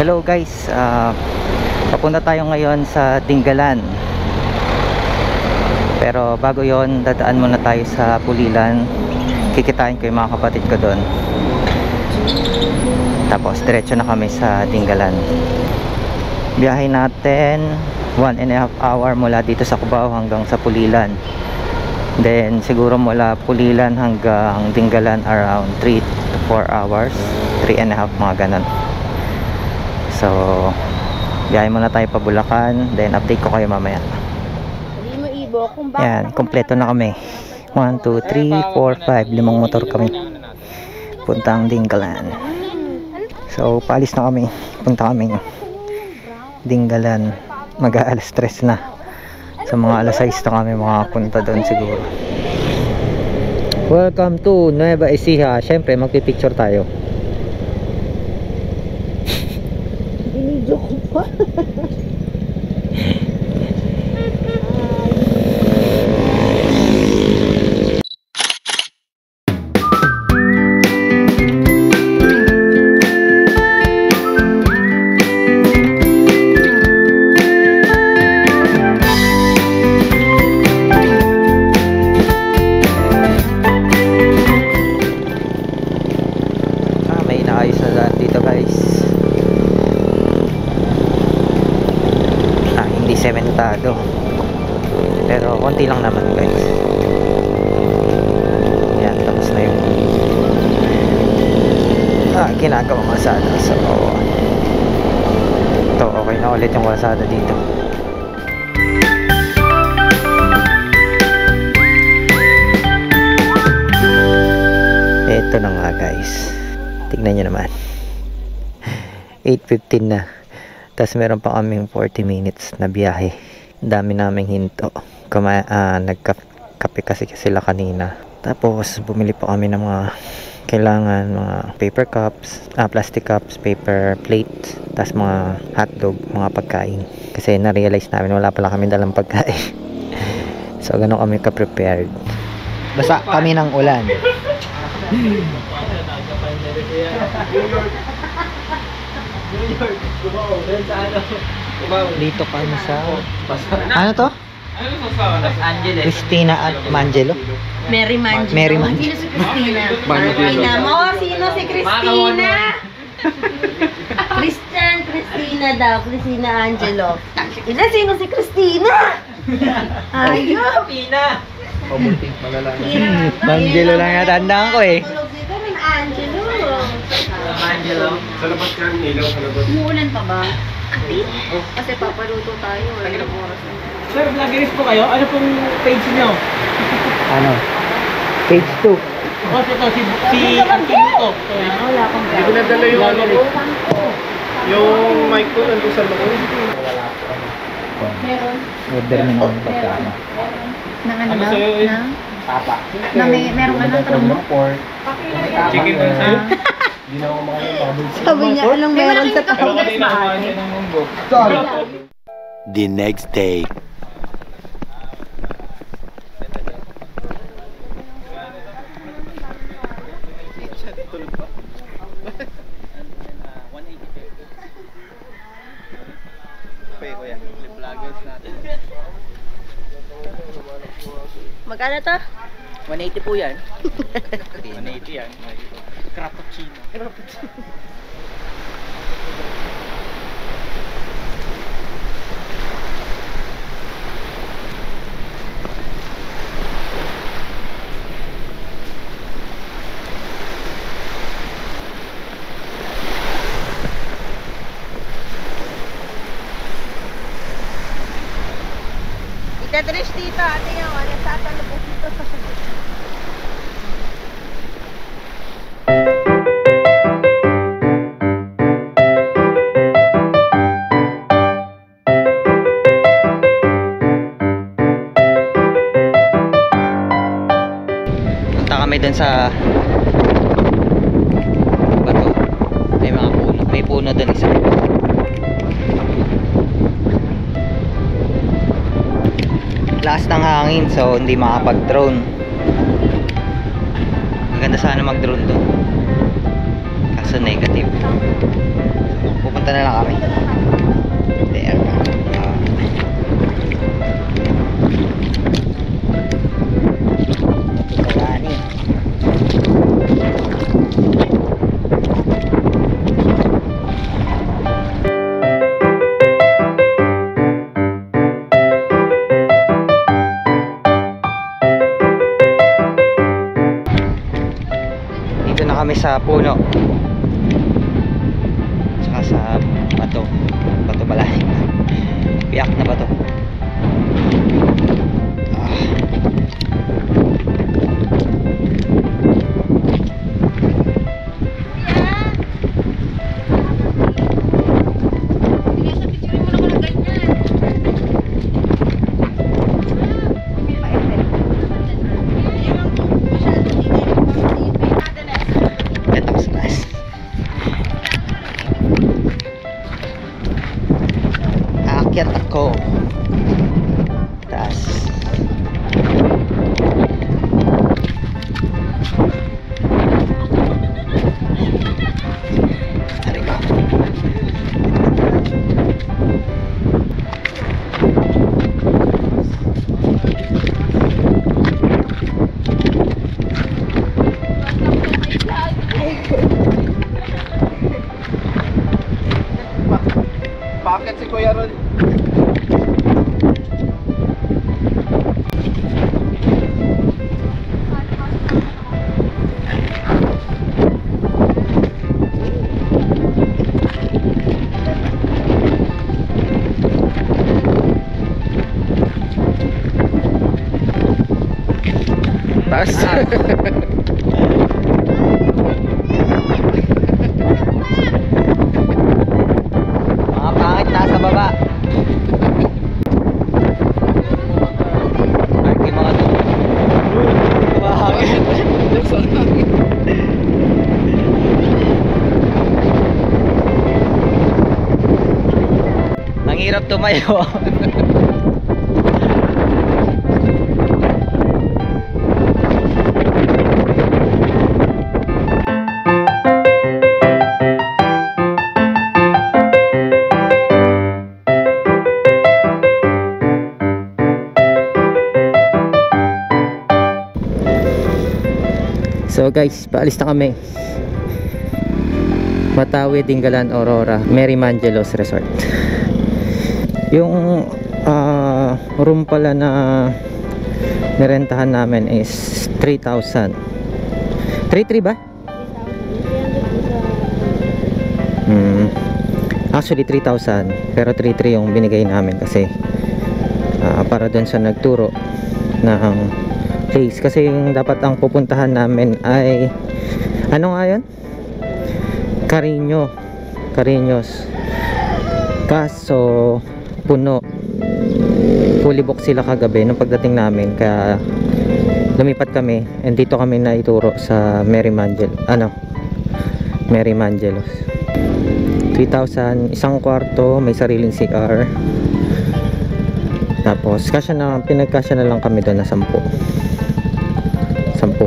Hello guys, papunta tayo ngayon sa Dingalan. Pero bago yon, dadaan muna tayo sa Pulilan. Kikitain ko yung mga kapatid ko doon. Tapos diretso na kami sa Dingalan. Biyahe natin 1.5 hour mula dito sa Cubao hanggang sa Pulilan. Then siguro mula Pulilan hanggang Dingalan around 3 to 4 hours, 3.5 mga ganon. So biyahe muna tayo pa Bulacan, then update ko kayo mamaya. Yan, kompleto na kami. 1, 2, 3, 4, 5, 5 motor kami puntang Dingalan. So paalis na kami, punta kami Dingalan, mag-aalas 3 na. So mga alas 6 na kami makapunta doon siguro. Welcome to Nueva Ecija. Syempre magpipicture tayo. Binidyo ko pa. May inaayos na daan dito guys. Hindi sementado, pero konti lang naman guys. Yan, tapos na yung ginagawang kalsada. So ito, okay na ulit yung kalsada dito. Ito na nga guys, tignan nyo naman. 8:15 na. Tapos meron pa kaming 40 minutes na biyahe. Dami naming hinto. Nagkape kasi sila kanina. Tapos bumili pa kami ng mga kailangan, mga paper cups, plastic cups, paper plates, tapos mga hotdog, mga pagkain. Kasi na-realize namin wala pala kami dalang pagkain. So ganun kami ka-prepared. Basa kami ng ulan. Dito kami sa ano to? Christina at Mangelo. Mary Mangelo. Mary Mangelo. Sino si Christina? Christina mo. Sino si Christina? Christina daw. Christina Angelo. Sino si Christina? Ayun. Pina. Pabuti, malala. Mangelo lang natandaan ko eh. Tulog dito ng Angelo. Angelo. Sa labas ka, nilaw sa labas. Umuulan pa ba? Kasi papaluto tayo. Sir, vloggerist po kayo? Ano pong page niyo? Ano? Page 2. Oh, si Antimuto. Wala akong Hindi ko nadala yung ano ko. Yung mic ko nandun sa loob. Meron. Order mo ng pagkain. Nang ano Ano daw? sa'yo eh? Nang? Papa. Na merong ano? Tanong mo? Chicken din sa'yo? Sabi niya, anong meron sa Pero taong kanina kumain siya ng munggo. The next day. Magkano to? 180 po yan. 180 yan. Crappuccino. Itadrish dito, ate yung nagtatalubog dito sa sagot. Punta kami dun sa bato. May mga puno. May puno dun isa. Lakas ng hangin, so hindi makapag-drone. Maganda sana mag-drone doon. So negative. Pupunta na lang kami. There. Kalani. Dito na kami sa puno. Tsaka sa bato. Bato balay. Piyak na bato. Aakyat ako. Taas. Arriba. Bakit si Kuya Ron? Taas. Mga pangit nasa baba. Ay, mga tulo. Mahangin. Ang hirap tumayo. So guys, paalis na kami. Matawi, Dingalan, Aurora, Mary Mangelos Resort. Yung room pala na nirentahan namin is 3,000. 3,300 ba? Actually 3,000 pero 3,300 yung binigay namin kasi para doon sa nagturo ng place. Kasi yung dapat ang pupuntahan namin ay ano nga yun? Cariños. Kaso puno, fully booked sila kagabi nung pagdating namin, kaya lumipat kami and dito kami na ituro sa Mary Mangelos. 3,000, isang kwarto, may sariling CR. Tapos pinagkasya na lang kami doon na 10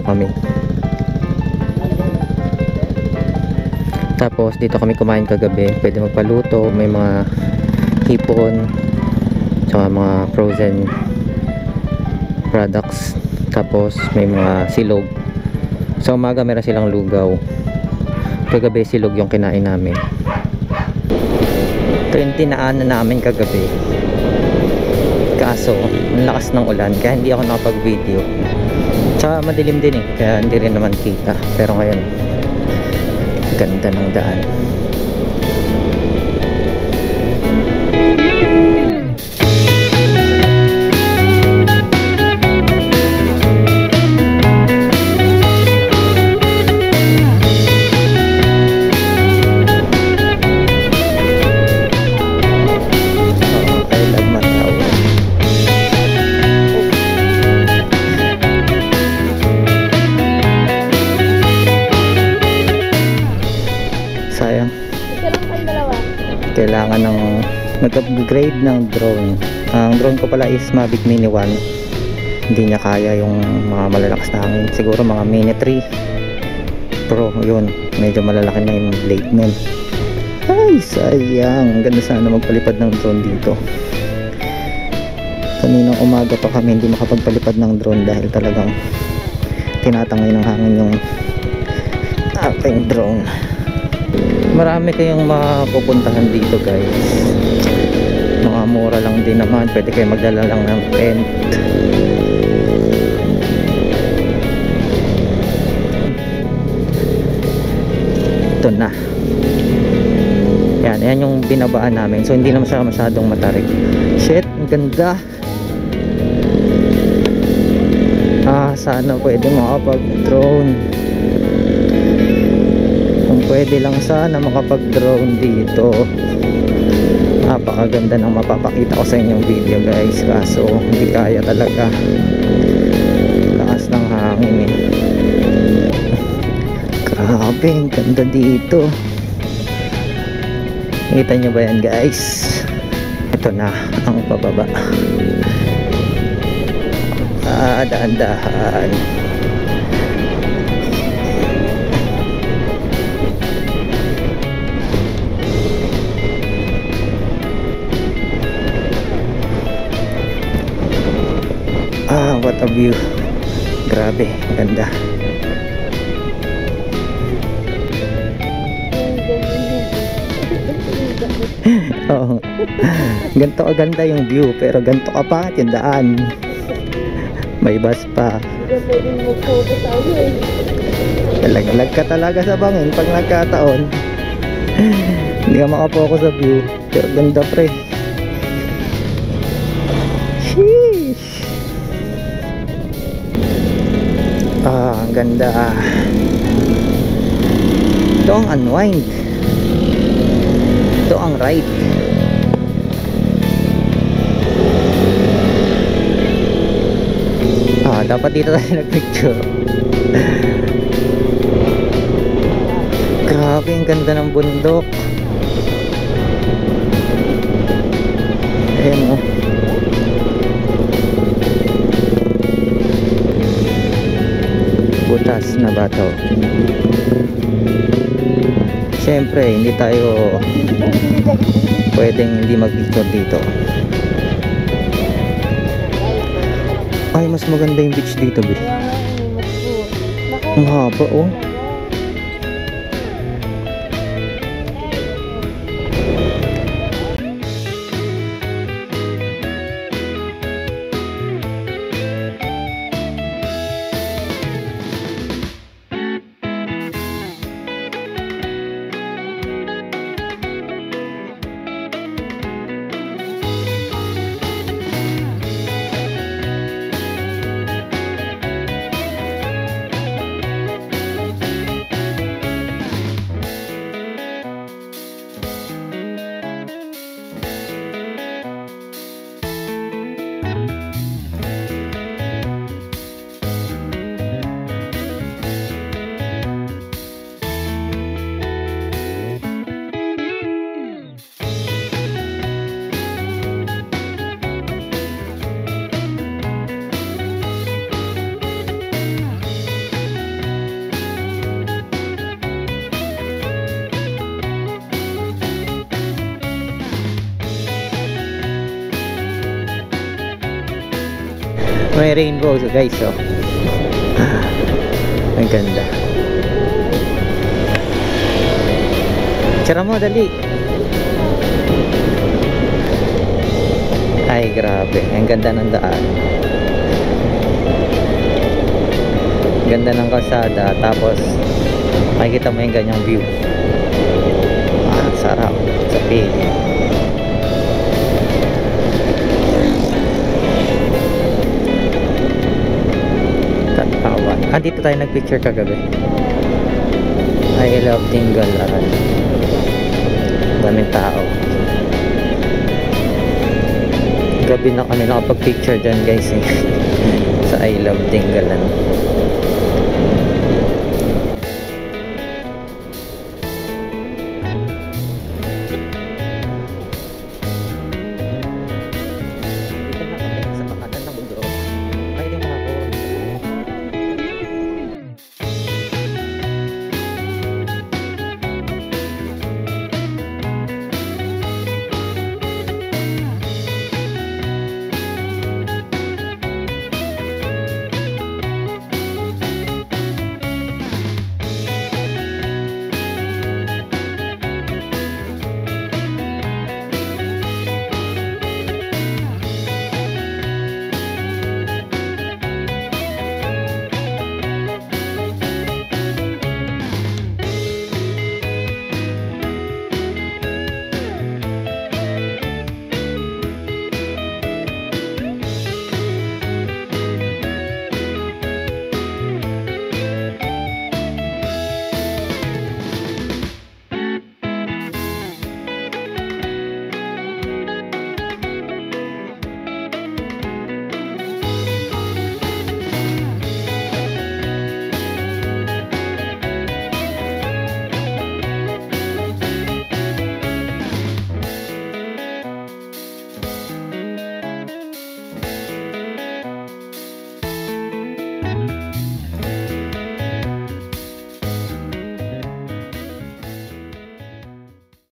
kami. Tapos dito kami kumain kagabi, pwede magpaluto, may mga hipon tsaka mga frozen products, tapos may mga silog. Sa umaga meron silang lugaw, kagabi silog yung kinain namin. 20 na namin kagabi, kaso ang lakas ng ulan kaya hindi ako nakapag video, tsaka madilim din kaya hindi rin naman kita. Pero ngayon ganda ng daan. Sayang. Kailangan ng mag-upgrade ng drone. Ang drone ko pala is Mavic Mini 1. Hindi niya kaya yung mga malalakas na hangin. Siguro mga Mini 3 Pro, yun, medyo malalaki na yung blade nun. Ay, sayang. Ganda sana magpalipad ng drone dito. Kaninang umaga pa kami hindi makapagpalipad ng drone dahil talagang tinatangay ng hangin yung aking drone. Marami kayong mapupuntahan dito guys. Mga mura lang din naman. Pwede kayo magdala lang ng tent. Ito na. Yan yung binabaan namin. So hindi naman siya masyadong matarik. Shit, ang ganda. Sana pwede makapag-drone. Kung pwede lang sana makapag-drone dito. Napakaganda ng mapapakita ko sa inyong video guys. Kaso hindi kaya talaga. Lakas ng hangin eh. Grabe, ang ganda dito. Kita nyo ba yan guys? Ito na ang pababa. Dahan-dahan. What a view. Grabe, ganda. Oh, ganito kaganda yung view, pero ganito ka pa yung daan. May bus pa. Talaglag ka talaga sa bangin pag nagkataon. Hindi ka makapokus sa view, pero ganda pre. Sheesh. Ang ganda. Ito ang unwind. Ito ang ride. Dapat dito tayo nagpicture. Grabe, ang ganda ng bundok. Ayan oh. Butas na bato. Siyempre, hindi tayo pwedeng hindi mag-picture dito. Ay, mas maganda yung beach dito, be. Ang haba, oh. May rainbow so guys, oh. Ang ganda. Tira mo, dali. Ay, grabe. Ang ganda ng daan. Ganda ng kalsada. Tapos, makikita mo yung ganyang view. Sarap. Sa piling. Dito tayo nagpicture kagabi. I love Dingalan. Daming tao. Gabi na kami nakapag-picture dyan guys eh. Sa I love Dingalan.